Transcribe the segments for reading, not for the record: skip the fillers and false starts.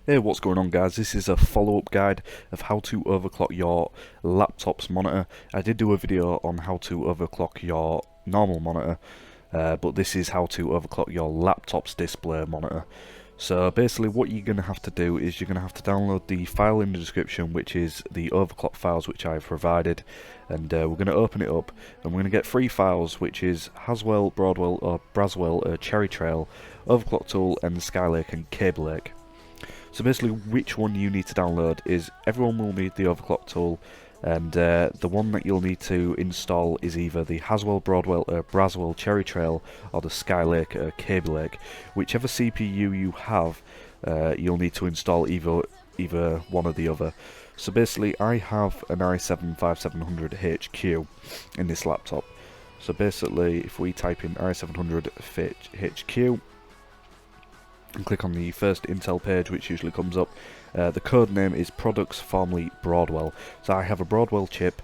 Hey, what's going on, guys? This is a follow-up guide of how to overclock your laptop's monitor. I did do a video on how to overclock your normal monitor, but this is how to overclock your laptop's display monitor. So basically what you're going to have to do is you're going to have to download the file in the description, which is the overclock files which I've provided, and we're going to open it up and we're going to get three files, which is Haswell, Broadwell or Braswell, Cherry Trail, Overclock Tool and Skylake and Cable Lake. So basically which one you need to download is, everyone will need the overclock tool, and the one that you'll need to install is either the Haswell, Broadwell, Braswell Cherry Trail or the Skylake Cable Lake. Whichever CPU you have, you'll need to install either one or the other. So basically I have an i7-5700HQ in this laptop. So basically if we type in i700HQ and click on the first Intel page, which usually comes up, the code name is products formerly Broadwell. So I have a Broadwell chip,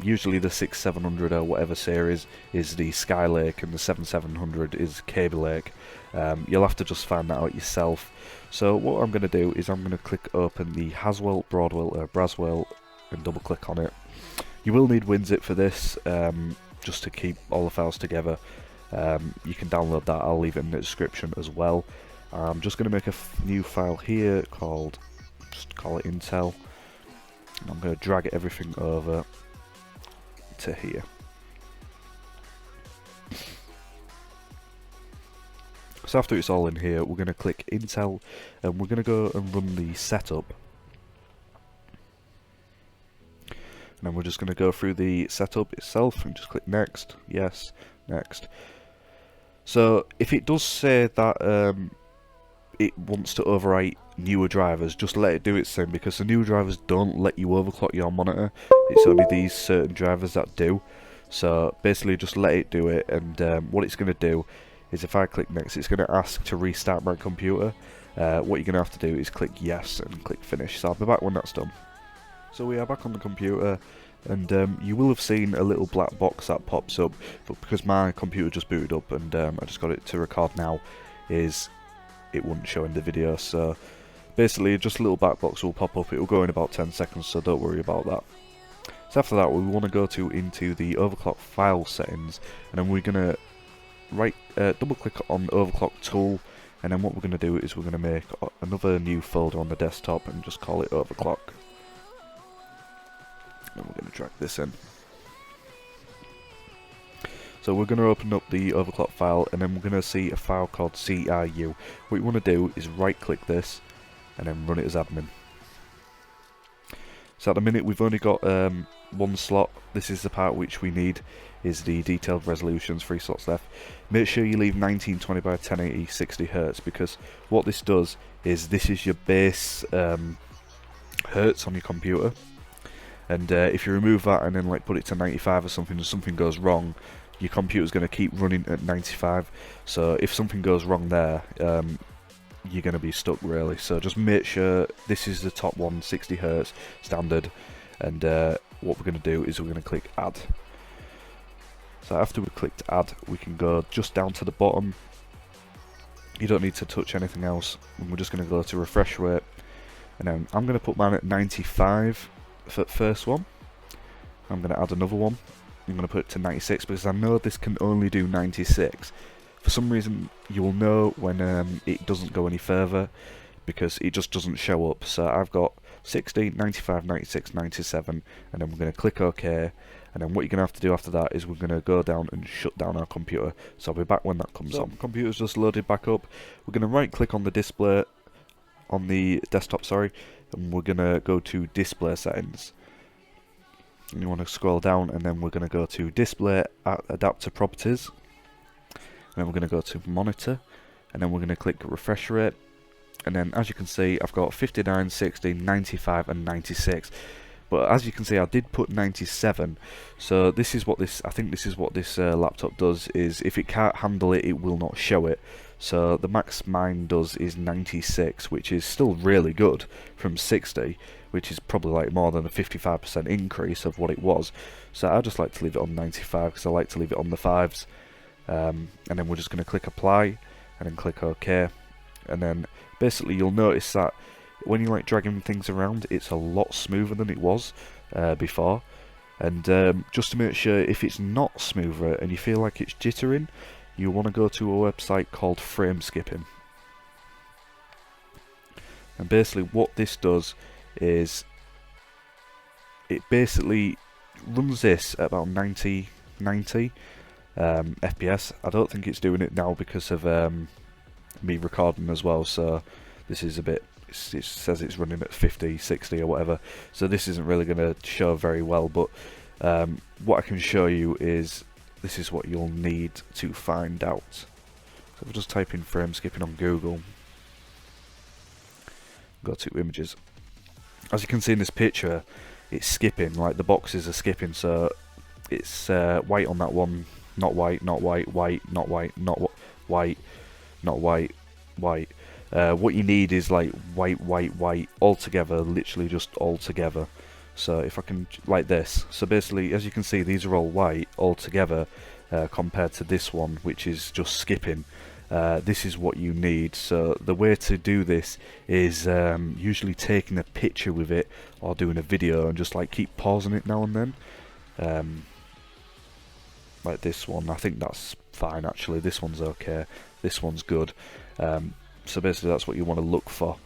usually the 6700 or whatever series is the Skylake and the 7700 is Cable Lake. You'll have to just find that out yourself. So what I'm going to do is I'm going to click open the Haswell, Broadwell, Braswell and double click on it. You will need WinZip for this, just to keep all the files together. You can download that, I'll leave it in the description as well. I'm just going to make a new file here called, just call it Intel, and I'm going to drag everything over to here. So after it's all in here, we're going to click Intel and we're going to go and run the setup. And then we're just going to go through the setup itself and just click next, yes, next. So if it does say that it wants to overwrite newer drivers, just let it do its thing, because the newer drivers don't let you overclock your monitor. It's only these certain drivers that do. So basically just let it do it, and what it's going to do is, if I click next, it's going to ask to restart my computer. What you're going to have to do is click yes and click finish. So I'll be back when that's done. So we are back on the computer, and you will have seen a little black box that pops up, but because my computer just booted up and I just got it to record now, it wouldn't show in the video. So basically just a little black box will pop up. It will go in about 10 seconds, so don't worry about that. So after that we want to go into the overclock file settings, and then we're going to double click on overclock tool, and then what we're going to do is we're going to make another new folder on the desktop and just call it overclock. And we're going to drag this in. So we're going to open up the overclock file, and then we're going to see a file called CRU. What you want to do is right click this and then run it as admin. So at the minute we've only got one slot. This is the part which we need, is the detailed resolutions, 3 slots left. Make sure you leave 1920 by 1080 60 Hz, because what this does is this is your base hertz on your computer, and if you remove that and then like put it to 95 or something and something goes wrong, your computer's going to keep running at 95. So if something goes wrong there, you're going to be stuck really. So just make sure this is the top one, 60 Hz standard, and what we're going to do is we're going to click add. So after we've clicked add, we can go just down to the bottom. You don't need to touch anything else, and we're just going to go to refresh rate, and then I'm going to put mine at 95 for the first one. I'm going to add another one. I'm going to put it to 96 because I know this can only do 96. For some reason you will know when it doesn't go any further, because it just doesn't show up. So I've got 60, 95, 96, 97, and then we're going to click OK, and then what you're going to have to do after that is we're going to go down and shut down our computer. So I'll be back when that comes on. Computer's just loaded back up. We're going to right click on the display, on the desktop, sorry, and we're going to go to display settings. And you want to scroll down, and then we're going to go to display adapter properties, and then we're going to go to monitor, and then we're going to click refresh rate, and then as you can see I've got 59, 60, 95 and 96, but as you can see I did put 97. So this is what this, I think this is what this laptop does, is if it can't handle it, it will not show it. So the max mine does is 96, which is still really good from 60, which is probably like more than a 55% increase of what it was. So I just like to leave it on 95 because I like to leave it on the 5s. And then we're just going to click apply and then click OK. and then basically you'll notice that when you're like dragging things around, it's a lot smoother than it was before. And just to make sure, if it's not smoother and you feel like it's jittering, you want to go to a website called Frame Skipping. And basically what this does is it basically runs this at about 90 FPS. I don't think it's doing it now because of me recording as well, so this is a bit, it says it's running at 50, 60 or whatever, so this isn't really going to show very well, but what I can show you is this is what you'll need to find out. So if I just type in frame skipping on Google, go to images. As you can see in this picture, it's skipping, like the boxes are skipping, so it's white on that one, not white, not white, white, not white, not white, not white, white. What you need is like white, white, white, all together, literally just all together. So if I can, like this, so basically as you can see these are all white all together compared to this one which is just skipping. This is what you need. So the way to do this is usually taking a picture with it or doing a video and just like keep pausing it now and then. Like this one, I think that's fine actually, this one's okay, this one's good. So basically that's what you want to look for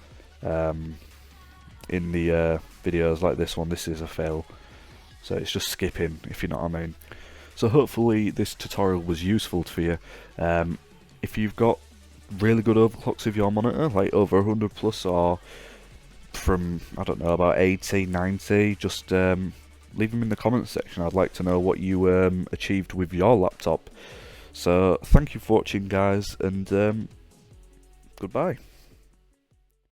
in the videos like this one. This is a fail, so it's just skipping, if you know what I mean. So hopefully this tutorial was useful for you. If you've got really good overclocks of your monitor, like over 100 plus or from, I don't know, about 80, 90, just leave them in the comments section. I'd like to know what you achieved with your laptop. So thank you for watching guys, and goodbye.